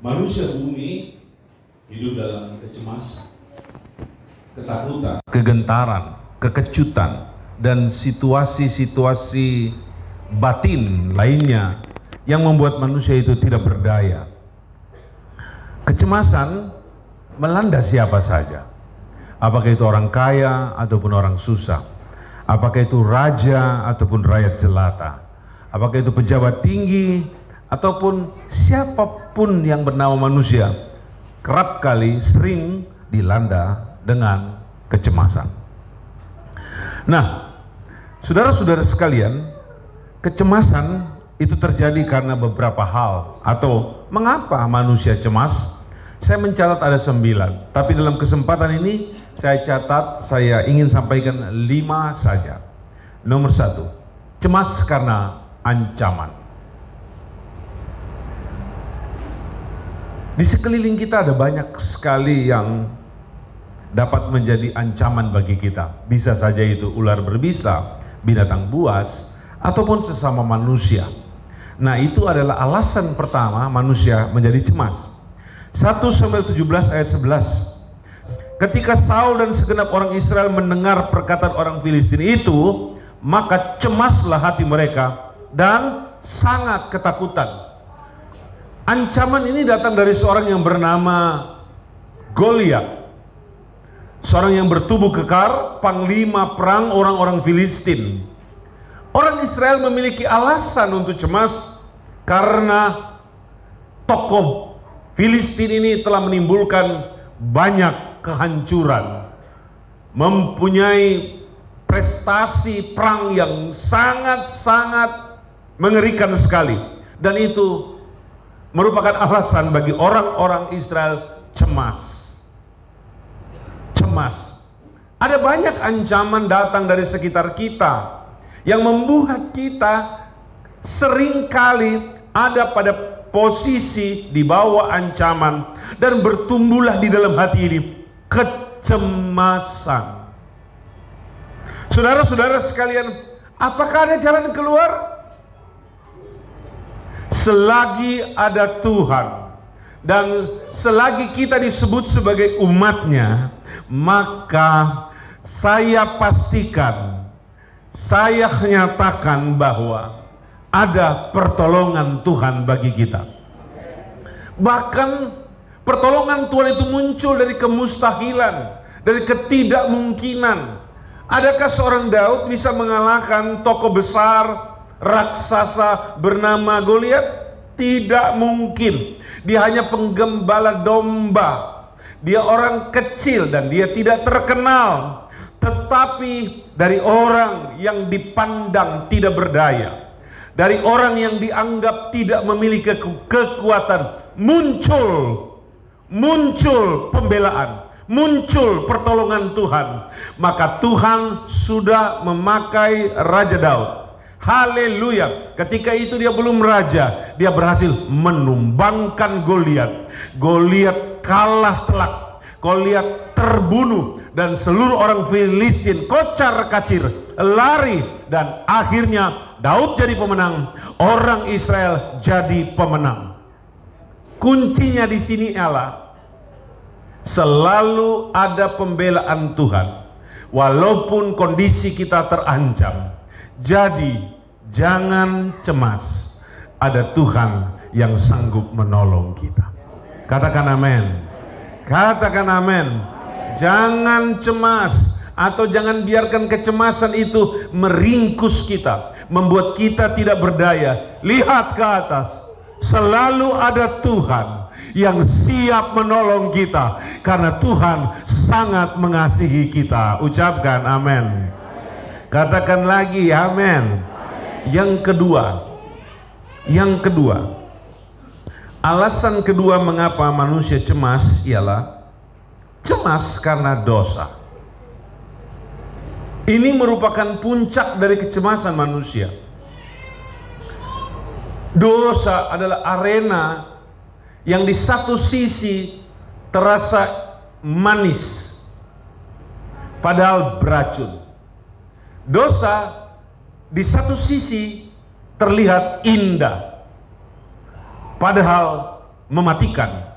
Manusia bumi hidup dalam kecemasan, ketakutan, kegentaran, kekejutan, dan situasi-situasi batin lainnya yang membuat manusia itu tidak berdaya. Kecemasan melanda siapa saja, apakah itu orang kaya ataupun orang susah, apakah itu raja ataupun rakyat jelata, apakah itu pejabat tinggi ataupun siapapun yang bernama manusia, kerap kali sering dilanda dengan kecemasan. Nah, saudara-saudara sekalian, kecemasan itu terjadi karena beberapa hal. Atau mengapa manusia cemas? Saya mencatat ada 9, tapi dalam kesempatan ini saya ingin sampaikan 5 saja. Nomor 1, cemas karena ancaman. Di sekeliling kita ada banyak sekali yang dapat menjadi ancaman bagi kita. Bisa saja itu ular berbisa, binatang buas, ataupun sesama manusia. Nah, itu adalah alasan pertama manusia menjadi cemas. 1 Samuel 17 ayat 11. Ketika Saul dan segenap orang Israel mendengar perkataan orang Filistin itu, maka cemaslah hati mereka dan sangat ketakutan. Ancaman ini datang dari seorang yang bernama Goliat, seorang yang bertubuh kekar, panglima perang orang-orang Filistin. Orang Israel memiliki alasan untuk cemas karena tokoh Filistin ini telah menimbulkan banyak kehancuran, mempunyai prestasi perang yang sangat-sangat mengerikan sekali, dan itu merupakan alasan bagi orang-orang Israel cemas. Ada banyak ancaman datang dari sekitar kita yang membuat kita seringkali ada pada posisi di bawah ancaman, dan bertumbuhlah di dalam hati ini kecemasan. Saudara-saudara sekalian, apakah ada jalan keluar? Selagi ada Tuhan dan selagi kita disebut sebagai umatnya, maka saya pastikan, saya nyatakan bahwa ada pertolongan Tuhan bagi kita. Bahkan pertolongan Tuhan itu muncul dari kemustahilan, dari ketidakmungkinan. Adakah seorang Daud bisa mengalahkan tokoh besar raksasa bernama Goliat? Tidak mungkin. Dia hanya penggembala domba. Dia orang kecil dan dia tidak terkenal. Tetapi dari orang yang dipandang tidak berdaya, dari orang yang dianggap tidak memiliki kekuatan, muncul pembelaan, muncul pertolongan Tuhan. Maka Tuhan sudah memakai Raja Daud. Haleluya. Ketika itu dia belum raja, dia berhasil menumbangkan Goliat. Goliat kalah telak, Goliat terbunuh, dan seluruh orang Filistin kocar kacir, lari, dan akhirnya Daud jadi pemenang, orang Israel jadi pemenang. Kuncinya di sini ialah selalu ada pembelaan Tuhan walaupun kondisi kita terancam. Jadi jangan cemas, ada Tuhan yang sanggup menolong kita. Katakan amin. Katakan amin. Jangan cemas, atau jangan biarkan kecemasan itu meringkus kita, membuat kita tidak berdaya. Lihat ke atas, selalu ada Tuhan yang siap menolong kita, karena Tuhan sangat mengasihi kita. Ucapkan amin. Katakan lagi amin. Yang kedua, alasan kedua mengapa manusia cemas ialah cemas karena dosa. Ini merupakan puncak dari kecemasan manusia. Dosa adalah arena yang di satu sisi terasa manis, padahal beracun. Dosa di satu sisi terlihat indah, padahal mematikan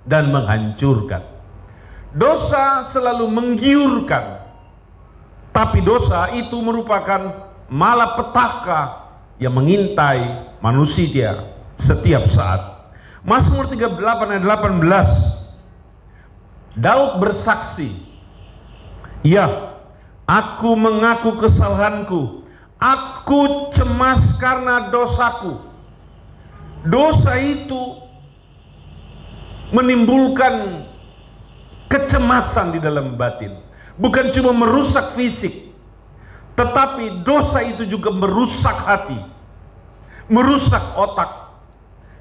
dan menghancurkan. Dosa selalu menggiurkan, tapi dosa itu merupakan malapetaka yang mengintai manusia setiap saat. Mazmur 38 ayat 18, Daud bersaksi, "Ya, aku mengaku kesalahanku, aku cemas karena dosaku." Dosa itu menimbulkan kecemasan di dalam batin. Bukan cuma merusak fisik, tetapi dosa itu juga merusak hati, merusak otak,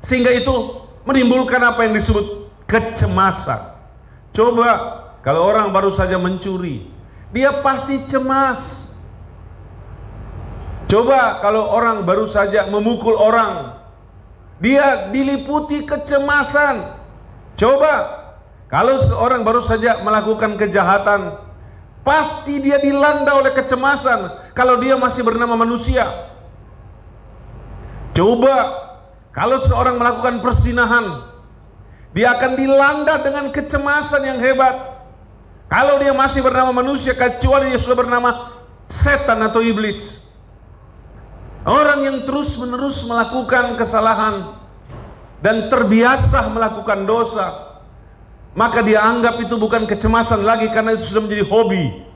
sehingga itu menimbulkan apa yang disebut kecemasan. Coba kalau orang baru saja mencuri, dia pasti cemas. Coba kalau orang baru saja memukul orang, dia diliputi kecemasan. Coba kalau seorang baru saja melakukan kejahatan, pasti dia dilanda oleh kecemasan kalau dia masih bernama manusia. Coba kalau seorang melakukan perzinahan, dia akan dilanda dengan kecemasan yang hebat kalau dia masih bernama manusia, kecuali dia sudah bernama setan atau iblis. Orang yang terus-menerus melakukan kesalahan dan terbiasa melakukan dosa, maka dia anggap itu bukan kecemasan lagi karena itu sudah menjadi hobi.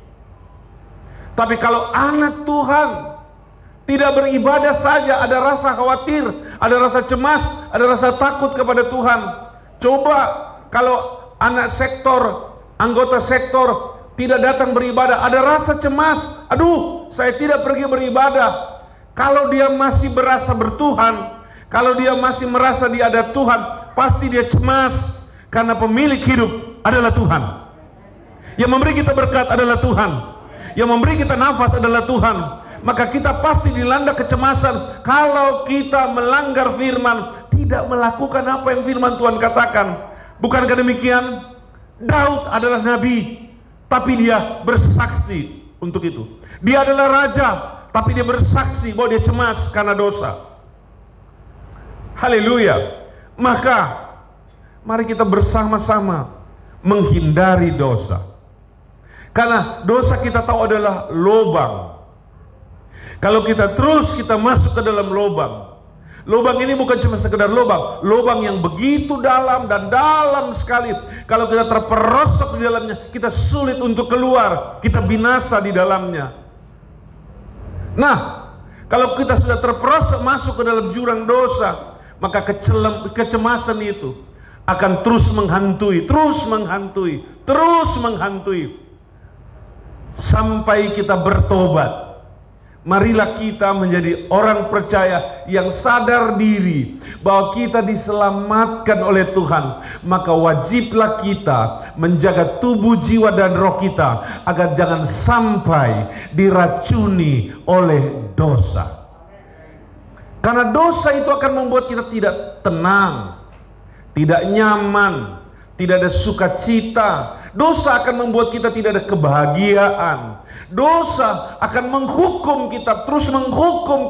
Tapi kalau anak Tuhan tidak beribadah saja ada rasa khawatir, ada rasa cemas, ada rasa takut kepada Tuhan. Coba kalau anak sektor, anggota sektor tidak datang beribadah, ada rasa cemas. Aduh, saya tidak pergi beribadah. Kalau dia masih berasa bertuhan, kalau dia masih merasa dia ada Tuhan, pasti dia cemas. Karena pemilik hidup adalah Tuhan. Yang memberi kita berkat adalah Tuhan. Yang memberi kita nafas adalah Tuhan. Maka kita pasti dilanda kecemasan kalau kita melanggar firman, tidak melakukan apa yang firman Tuhan katakan. Bukankah demikian? Daud adalah nabi, tapi dia bersaksi untuk itu. Dia adalah raja, tapi dia bersaksi bahwa dia cemas karena dosa. Haleluya. Maka mari kita bersama-sama menghindari dosa. Karena dosa kita tahu adalah lubang. Kalau kita masuk ke dalam lubang. Lubang ini bukan cuma sekedar lubang, lubang yang begitu dalam dan dalam sekali. Kalau kita terperosok di dalamnya, kita sulit untuk keluar, kita binasa di dalamnya. Nah, kalau kita sudah terperosok masuk ke dalam jurang dosa, maka kecemasan itu akan terus menghantui sampai kita bertobat. Marilah kita menjadi orang percaya yang sadar diri bahwa kita diselamatkan oleh Tuhan. Maka wajiblah kita menjaga tubuh, jiwa dan roh kita agar jangan sampai diracuni oleh dosa. Karena dosa itu akan membuat kita tidak tenang, tidak nyaman, tidak ada sukacita. Dosa akan membuat kita tidak ada kebahagiaan. Dosa akan menghukum kita, terus menghukum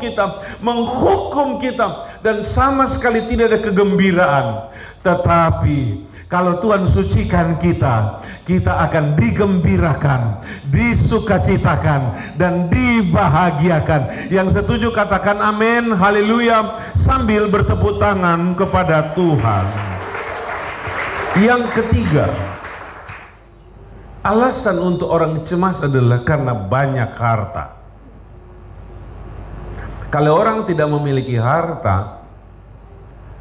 kita, dan sama sekali tidak ada kegembiraan. Tetapi kalau Tuhan sucikan kita, kita akan digembirakan, disukacitakan, dan dibahagiakan. Yang setuju katakan amin, haleluya, sambil bertepuk tangan kepada Tuhan. Yang ketiga, alasan untuk orang cemas adalah karena banyak harta. Kalau orang tidak memiliki harta,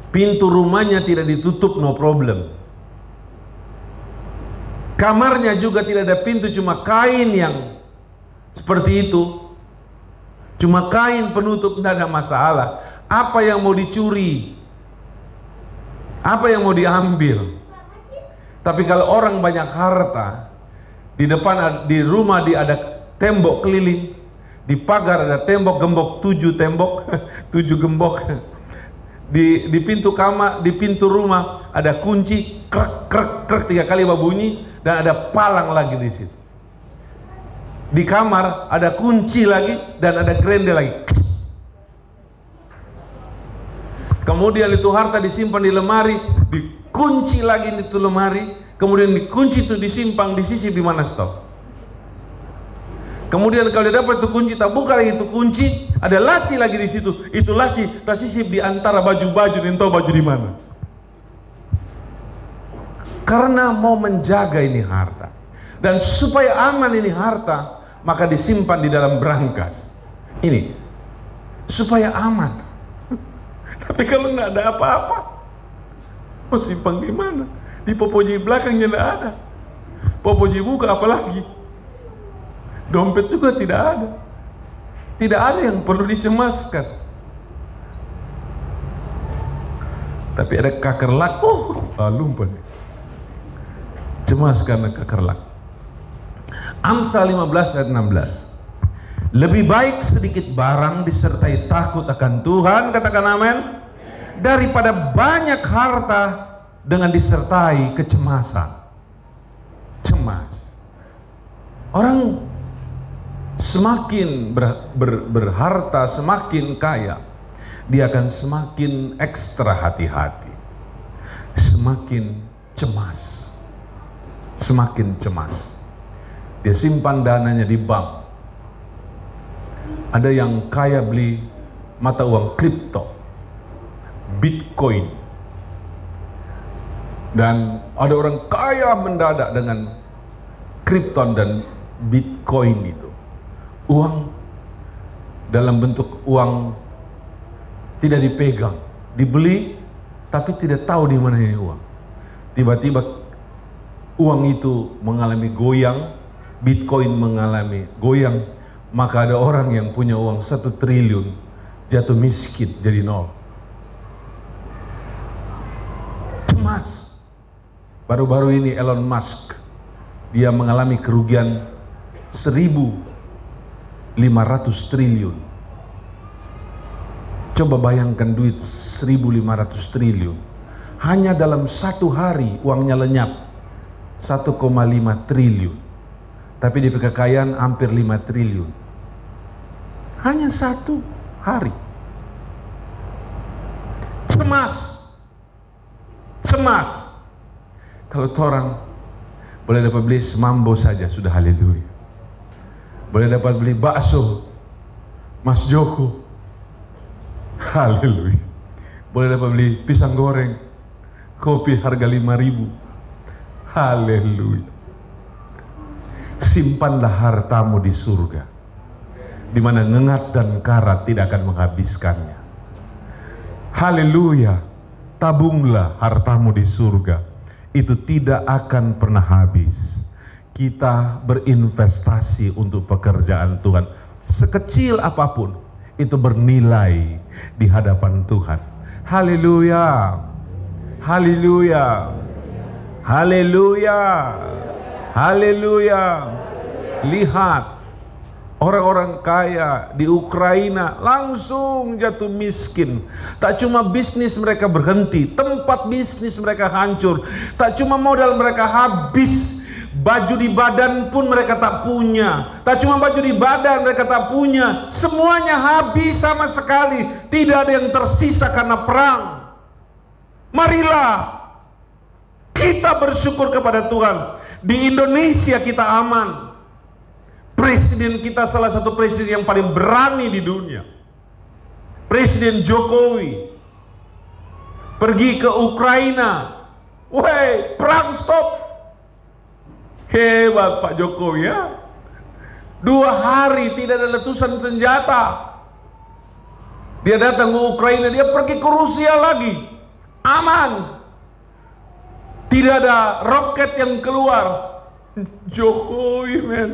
pintu rumahnya tidak ditutup, no problem. Kamarnya juga tidak ada pintu, cuma kain yang seperti itu. Cuma kain penutup, tidak ada masalah. Apa yang mau dicuri? Apa yang mau diambil? Tapi kalau orang banyak harta, di depan di rumah ada tembok keliling, di pagar ada tembok gembok 7 tembok 7 gembok, di pintu kamar, di pintu rumah ada kunci krek krek krek 3 kali berbunyi, dan ada palang lagi di situ. Di kamar ada kunci lagi dan ada grendel lagi. Kemudian itu harta disimpan di lemari, dikunci lagi di itu lemari, kemudian dikunci itu, disimpan di sisi di mana stok. Kemudian kalau dia dapat itu kunci, tak buka lagi itu kunci, ada laci lagi di situ. Itu laci tak sisip di antara baju-baju, dan tahu baju di mana. Karena mau menjaga ini harta, dan supaya aman ini harta, maka disimpan di dalam brankas. Ini supaya aman. Tapi kalau nggak ada apa-apa, mau simpan di mana? Di popoji belakangnya nggak ada. Popoji buka apalagi? Dompet juga tidak ada. Tidak ada yang perlu dicemaskan. Tapi ada kakerlak. Lupa nih. Cemas karena kakerlak. Amsal 15 ayat 16. Lebih baik sedikit barang disertai takut akan Tuhan, katakan amin, daripada banyak harta dengan disertai kecemasan. Cemas. Orang semakin berharta, semakin kaya, dia akan semakin ekstra hati-hati, semakin cemas, semakin cemas. Dia simpan dananya di bank. Ada yang kaya beli mata uang kripto, Bitcoin, dan ada orang kaya mendadak dengan Krypton dan Bitcoin itu. Uang dalam bentuk uang tidak dipegang, dibeli tapi tidak tahu di mana ini uang. Tiba-tiba uang itu mengalami goyang, Bitcoin mengalami goyang, maka ada orang yang punya uang 1 triliun jatuh miskin jadi 0. Cemas. Baru-baru ini Elon Musk, dia mengalami kerugian 1.500 triliun. Coba bayangkan duit 1.500 triliun. Hanya dalam 1 hari uangnya lenyap 1,5 triliun. Tapi di kekayaan hampir 5 triliun. Hanya 1 hari. Cemas. Cemas. Kalau orang boleh dapat beli semambo saja sudah haleluya. Boleh dapat beli bakso Mas Joko, haleluya. Boleh dapat beli pisang goreng, kopi harga 5.000, haleluya. Simpanlah hartamu di surga, di mana ngengat dan karat tidak akan menghabiskannya. Haleluya. Tabunglah hartamu di surga, itu tidak akan pernah habis. Kita berinvestasi untuk pekerjaan Tuhan, sekecil apapun itu bernilai di hadapan Tuhan. Haleluya, haleluya, haleluya, haleluya. Lihat orang-orang kaya di Ukraina langsung jatuh miskin. Tak cuma bisnis mereka berhenti, tempat bisnis mereka hancur. Tak cuma modal mereka habis, baju di badan pun mereka tak punya. Tak cuma baju di badan mereka tak punya, semuanya habis sama sekali. Tidak ada yang tersisa karena perang. Marilah kita bersyukur kepada Tuhan. Di Indonesia kita aman. Presiden kita salah satu presiden yang paling berani di dunia. Presiden Jokowi pergi ke Ukraina. Woi, perang stop. Hebat Pak Jokowi ya. 2 hari tidak ada letusan senjata. Dia datang ke Ukraina, dia pergi ke Rusia lagi. Aman. Tidak ada roket yang keluar. Jokowi men.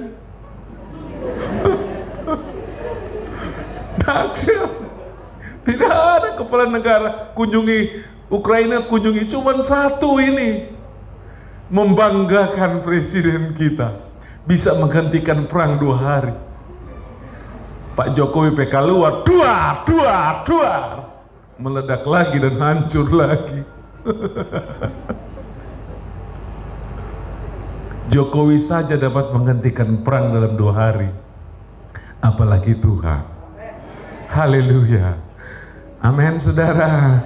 Dahsyat. Tidak ada kepala negara kunjungi Ukraina, kunjungi cuma 1 ini. Membanggakan presiden kita bisa menghentikan perang 2 hari. Pak Jokowi PK luar, duar, meledak lagi dan hancur lagi. Jokowi saja dapat menghentikan perang dalam 2 hari, apalagi Tuhan. Haleluya. Amin saudara.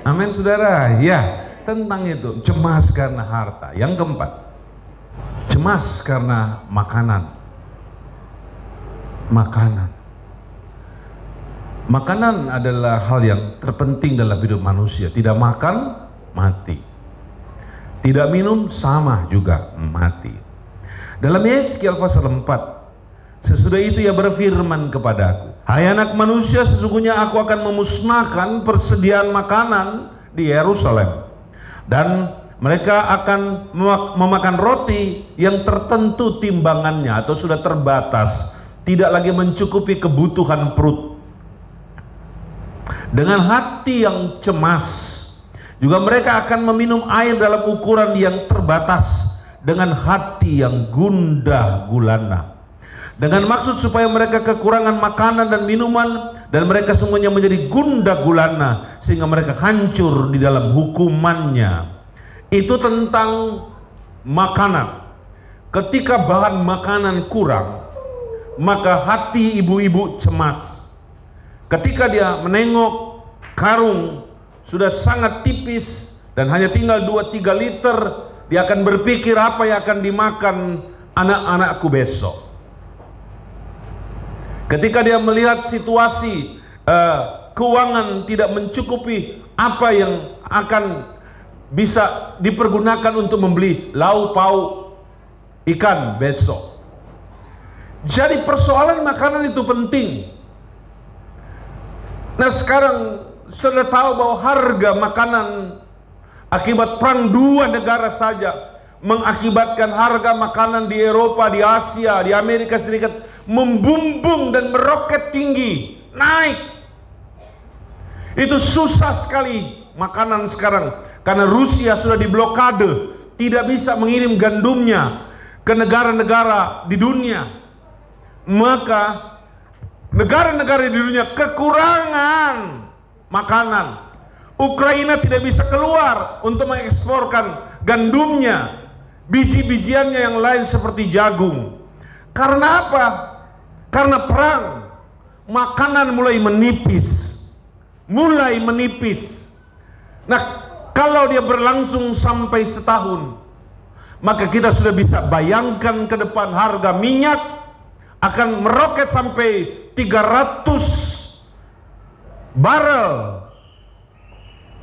Amin saudara. Ya, tentang itu. Cemas karena harta. Yang keempat, cemas karena makanan. Makanan adalah hal yang terpenting dalam hidup manusia. Tidak makan, mati. Tidak minum, sama juga mati. Dalam Yeskiel pasal 4, sesudah itu ia berfirman kepadaku, hai anak manusia, sesungguhnya aku akan memusnahkan persediaan makanan di Yerusalem, dan mereka akan memakan roti yang tertentu timbangannya atau sudah terbatas, tidak lagi mencukupi kebutuhan perut. Dengan hati yang cemas juga mereka akan meminum air dalam ukuran yang terbatas, dengan hati yang gundah gulana, dengan maksud supaya mereka kekurangan makanan dan minuman, dan mereka semuanya menjadi gundah gulana sehingga mereka hancur di dalam hukumannya. Itu tentang makanan. Ketika bahan makanan kurang, maka hati ibu-ibu cemas. Ketika dia menengok karung sudah sangat tipis dan hanya tinggal 2-3 liter, dia akan berpikir apa yang akan dimakan anak-anakku besok. Ketika dia melihat situasi keuangan tidak mencukupi apa yang akan bisa dipergunakan untuk membeli lauk pauk ikan besok. Jadi persoalan makanan itu penting. Nah, sekarang sudah tahu bahwa harga makanan akibat perang 2 negara saja mengakibatkan harga makanan di Eropa, di Asia, di Amerika Serikat membumbung dan meroket tinggi, naik. Itu susah sekali makanan sekarang karena Rusia sudah diblokade, tidak bisa mengirim gandumnya ke negara-negara di dunia. Maka negara-negara di dunia kekurangan makanan. Ukraina tidak bisa keluar untuk mengeksporkan gandumnya, biji-bijiannya yang lain seperti jagung. Karena apa? Karena perang. Makanan mulai menipis. Nah, kalau dia berlangsung sampai setahun, maka kita sudah bisa bayangkan ke depan harga minyak akan meroket sampai 300 barel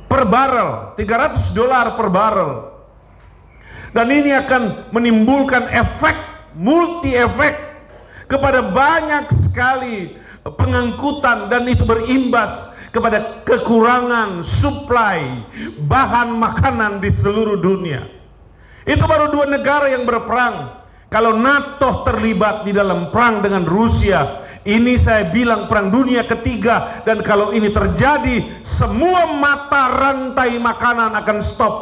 per barel, $300 per barel. Dan ini akan menimbulkan efek, multi efek kepada banyak sekali pengangkutan, dan itu berimbas kepada kekurangan suplai bahan makanan di seluruh dunia. Itu baru 2 negara yang berperang. Kalau NATO terlibat di dalam perang dengan Rusia, ini saya bilang perang dunia ketiga, dan kalau ini terjadi, semua mata rantai makanan akan stop.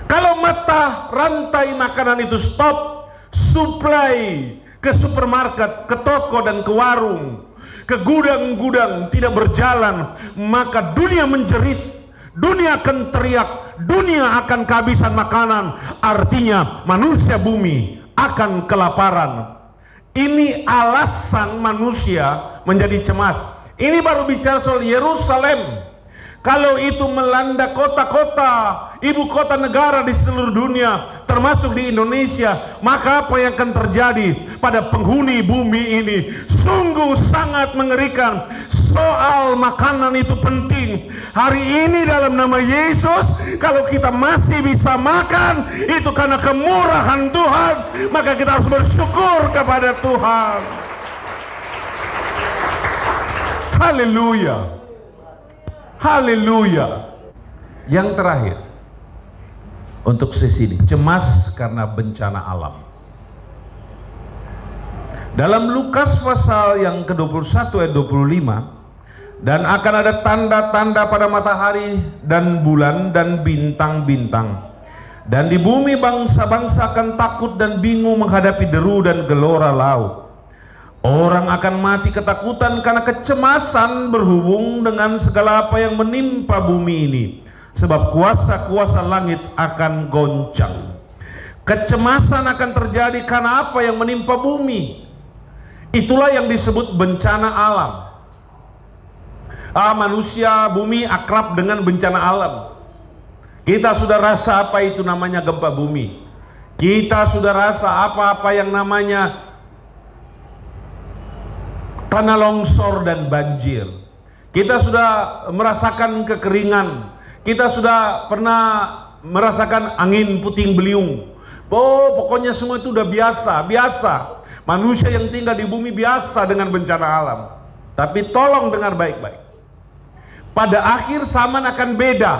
Kalau mata rantai makanan itu stop, suplai ke supermarket, ke toko dan ke warung, ke gudang-gudang tidak berjalan, maka dunia menjerit. Dunia akan teriak, dunia akan kehabisan makanan. Artinya manusia bumi akan kelaparan. Ini alasan manusia menjadi cemas. Ini baru bicara soal Yerusalem. Kalau itu melanda kota-kota, ibu kota negara di seluruh dunia, termasuk di Indonesia, maka apa yang akan terjadi pada penghuni bumi ini sungguh sangat mengerikan. Soal makanan itu penting. Hari ini dalam nama Yesus, kalau kita masih bisa makan, itu karena kemurahan Tuhan, maka kita harus bersyukur kepada Tuhan. Haleluya. Haleluya. Yang terakhir untuk sesi ini, cemas karena bencana alam. Dalam Lukas pasal yang ke-21 ayat 25, dan akan ada tanda-tanda pada matahari dan bulan dan bintang-bintang, dan di bumi bangsa-bangsa akan takut dan bingung menghadapi deru dan gelora laut. Orang akan mati ketakutan karena kecemasan berhubung dengan segala apa yang menimpa bumi ini, sebab kuasa-kuasa langit akan goncang. Kecemasan akan terjadi karena apa yang menimpa bumi. Itulah yang disebut bencana alam. Manusia bumi akrab dengan bencana alam. Kita sudah rasa apa itu namanya gempa bumi. Kita sudah rasa apa-apa yang namanya tanah longsor dan banjir. Kita sudah merasakan kekeringan. Kita sudah pernah merasakan angin puting beliung. Pokoknya semua itu udah biasa. Manusia yang tinggal di bumi biasa dengan bencana alam. Tapi tolong dengar baik-baik. Pada akhir zaman akan beda.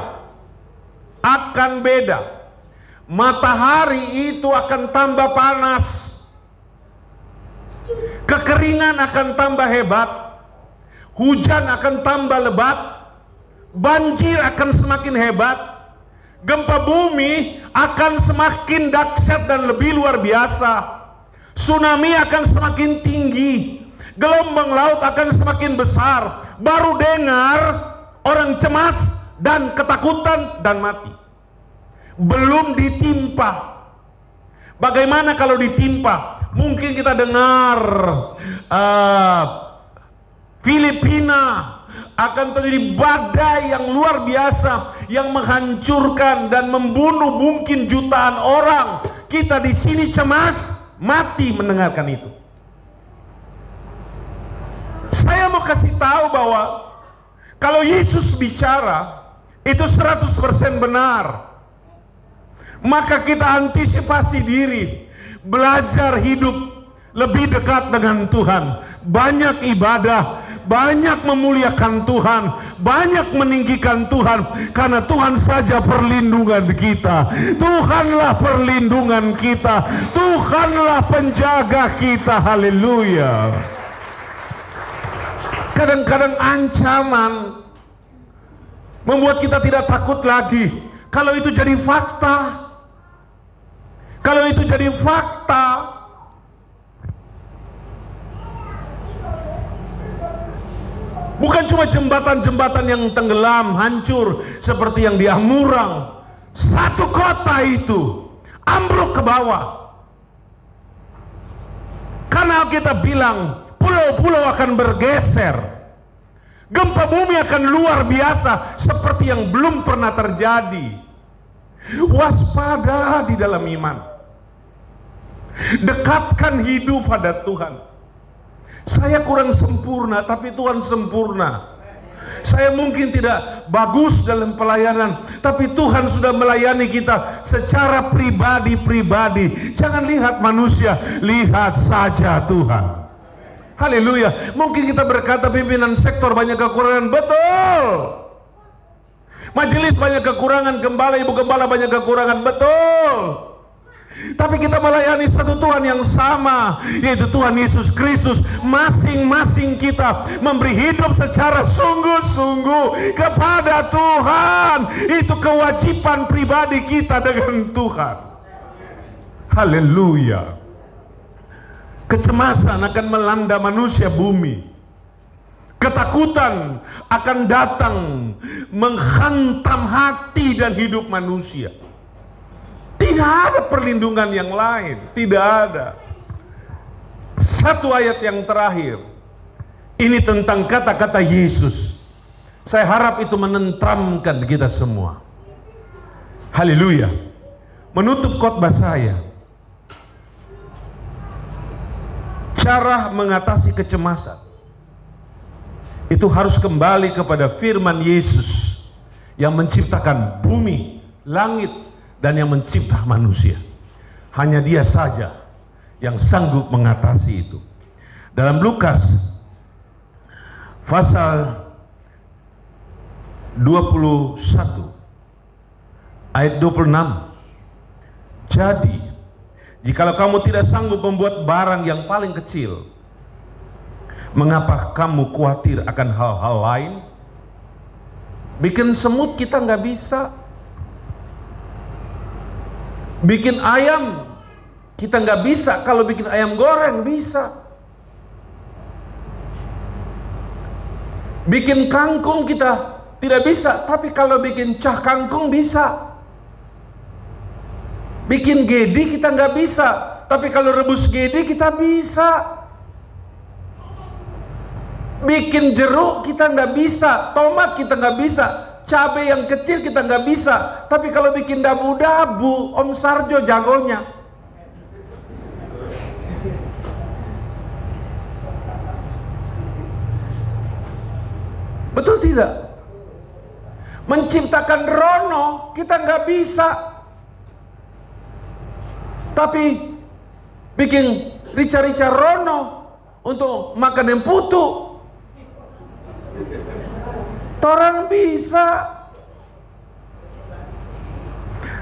Matahari itu akan tambah panas. Kekeringan akan tambah hebat. Hujan akan tambah lebat. Banjir akan semakin hebat. Gempa bumi akan semakin dahsyat dan lebih luar biasa. Tsunami akan semakin tinggi. Gelombang laut akan semakin besar. Baru dengar orang cemas dan ketakutan dan mati. Belum ditimpa. Bagaimana kalau ditimpa? Mungkin kita dengar Filipina akan terjadi badai yang luar biasa yang menghancurkan dan membunuh mungkin jutaan orang. Kita di sini cemas, mati mendengarkan itu. Saya mau kasih tahu bahwa kalau Yesus bicara itu 100% benar. Maka kita antisipasi diri, belajar hidup lebih dekat dengan Tuhan, banyak ibadah, banyak memuliakan Tuhan, banyak meninggikan Tuhan, karena Tuhan saja perlindungan kita. Tuhanlah perlindungan kita, Tuhanlah penjaga kita. Haleluya. Kadang-kadang ancaman membuat kita tidak takut lagi. Kalau itu jadi fakta, bukan cuma jembatan-jembatan yang tenggelam, hancur seperti yang di Amurang. Satu kota itu ambruk ke bawah. Karena kita bilang pulau-pulau akan bergeser. Gempa bumi akan luar biasa seperti yang belum pernah terjadi. Waspada di dalam iman. Dekatkan hidup pada Tuhan. Saya kurang sempurna, tapi Tuhan sempurna. Saya mungkin tidak bagus dalam pelayanan, tapi Tuhan sudah melayani kita secara pribadi-pribadi. Jangan lihat manusia, lihat saja Tuhan. Haleluya. Mungkin kita berkata pimpinan sektor banyak kekurangan, betul. Majelis banyak kekurangan, gembala, ibu gembala banyak kekurangan, betul. Tapi kita melayani satu Tuhan yang sama, yaitu Tuhan Yesus Kristus. Masing-masing kita memberi hidup secara sungguh-sungguh kepada Tuhan. Itu kewajiban pribadi kita dengan Tuhan. Haleluya. Kecemasan akan melanda manusia bumi. Ketakutan akan datang menghantam hati dan hidup manusia. Tidak ada perlindungan yang lain, tidak ada. Satu ayat yang terakhir, ini tentang kata-kata Yesus. Saya harap itu menenteramkan kita semua. Haleluya. Menutup khotbah saya, cara mengatasi kecemasan itu harus kembali kepada firman Yesus yang menciptakan bumi, langit, dan yang mencipta manusia. Hanya Dia saja yang sanggup mengatasi itu. Dalam Lukas pasal 21 ayat 26, jadi jikalau kamu tidak sanggup membuat barang yang paling kecil, mengapa kamu khawatir akan hal-hal lain? Bikin semut kita nggak bisa. Bikin ayam kita nggak bisa, kalau bikin ayam goreng bisa. Bikin kangkung kita tidak bisa, tapi kalau bikin cah kangkung bisa. Bikin gedi kita nggak bisa, tapi kalau rebus gedi kita bisa. Bikin jeruk kita nggak bisa, tomat kita nggak bisa, cabai yang kecil kita nggak bisa. Tapi kalau bikin dabu-dabu, Om Sarjo jagonya. Betul tidak? Menciptakan rono kita nggak bisa. Tapi bikin rica-rica rono untuk makan yang putu, orang bisa.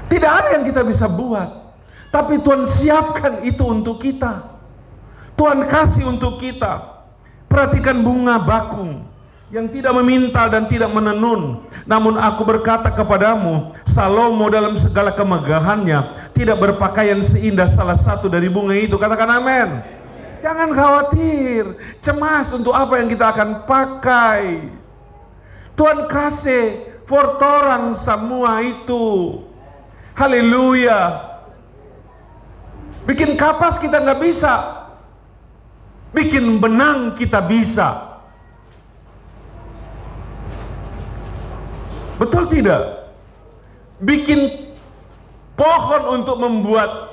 Tidak ada yang kita bisa buat, tapi Tuhan siapkan itu untuk kita. Tuhan kasih untuk kita. Perhatikan bunga bakung yang tidak meminta dan tidak menenun. Namun aku berkata kepadamu, Salomo dalam segala kemegahannya tidak berpakaian seindah salah satu dari bunga itu. Katakan amin. Jangan khawatir, cemas untuk apa yang kita akan pakai. Tuhan kasih for orang semua itu. Haleluya. Bikin kapas kita nggak bisa, bikin benang kita bisa. Betul tidak? Bikin pohon untuk membuat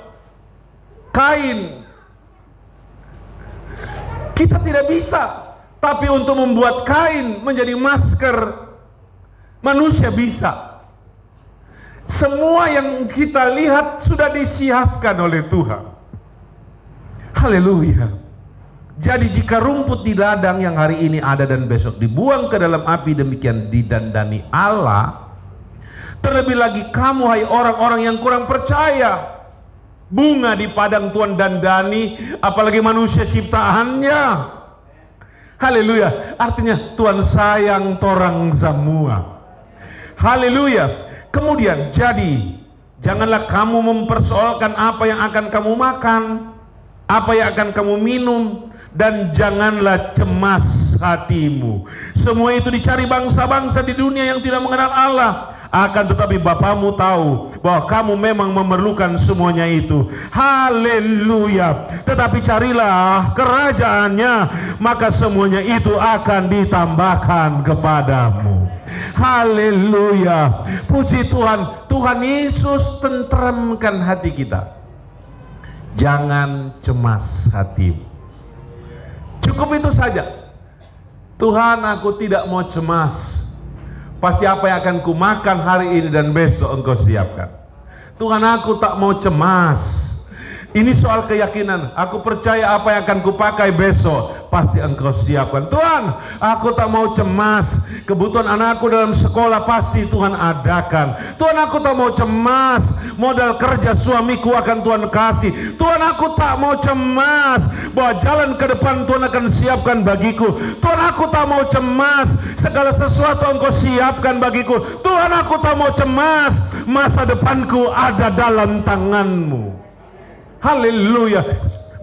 kain kita tidak bisa, tapi untuk membuat kain menjadi masker manusia bisa. Semua yang kita lihat sudah disiapkan oleh Tuhan. Haleluya. Jadi jika rumput di ladang yang hari ini ada dan besok dibuang ke dalam api, demikian didandani Allah, terlebih lagi kamu hai orang-orang yang kurang percaya. Bunga di padang Tuhan dandani, apalagi manusia ciptaannya. Haleluya. Artinya Tuhan sayang torang semua. Haleluya. Kemudian jadi janganlah kamu mempersoalkan apa yang akan kamu makan, apa yang akan kamu minum, dan janganlah cemas hatimu. Semua itu dicari bangsa-bangsa di dunia yang tidak mengenal Allah. Akan tetapi Bapamu tahu bahwa kamu memang memerlukan semuanya itu. Haleluya. Tetapi carilah kerajaannya, maka semuanya itu akan ditambahkan kepadamu. Haleluya. Puji Tuhan. Tuhan Yesus tentramkan hati kita. Jangan cemas hatimu. Cukup itu saja. Tuhan, aku tidak mau cemas. Pasti apa yang akan kumakan hari ini dan besok Engkau siapkan. Tuhan, aku tak mau cemas. Ini soal keyakinan. Aku percaya apa yang akan kupakai besok pasti Engkau siapkan. Tuhan, aku tak mau cemas. Kebutuhan anakku dalam sekolah pasti Tuhan adakan. Tuhan, aku tak mau cemas. Modal kerja suamiku akan Tuhan kasih. Tuhan, aku tak mau cemas bahwa jalan ke depan Tuhan akan siapkan bagiku. Tuhan, aku tak mau cemas. Segala sesuatu Engkau siapkan bagiku. Tuhan, aku tak mau cemas. Masa depanku ada dalam tangan-Mu. Haleluya.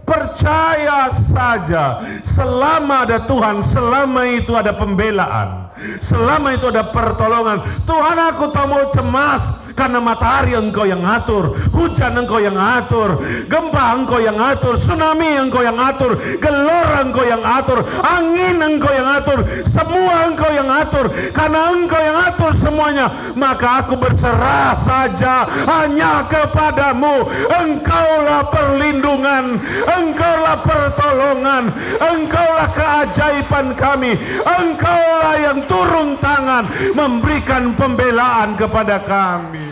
Percaya saja, selama ada Tuhan, selama itu ada pembelaan, selama itu ada pertolongan. Tuhan, aku tak mau cemas, karena matahari Engkau yang atur, hujan Engkau yang atur, gempa Engkau yang atur, tsunami Engkau yang atur, gelora Engkau yang atur, angin Engkau yang atur, semua Engkau yang atur. Karena Engkau yang atur semuanya, maka aku berserah saja hanya kepadamu. Engkaulah perlindungan, Engkaulah pertolongan, Engkaulah keajaiban kami, Engkaulah yang turun tangan memberikan pembelaan kepada kami.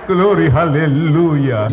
Glory, haleluya.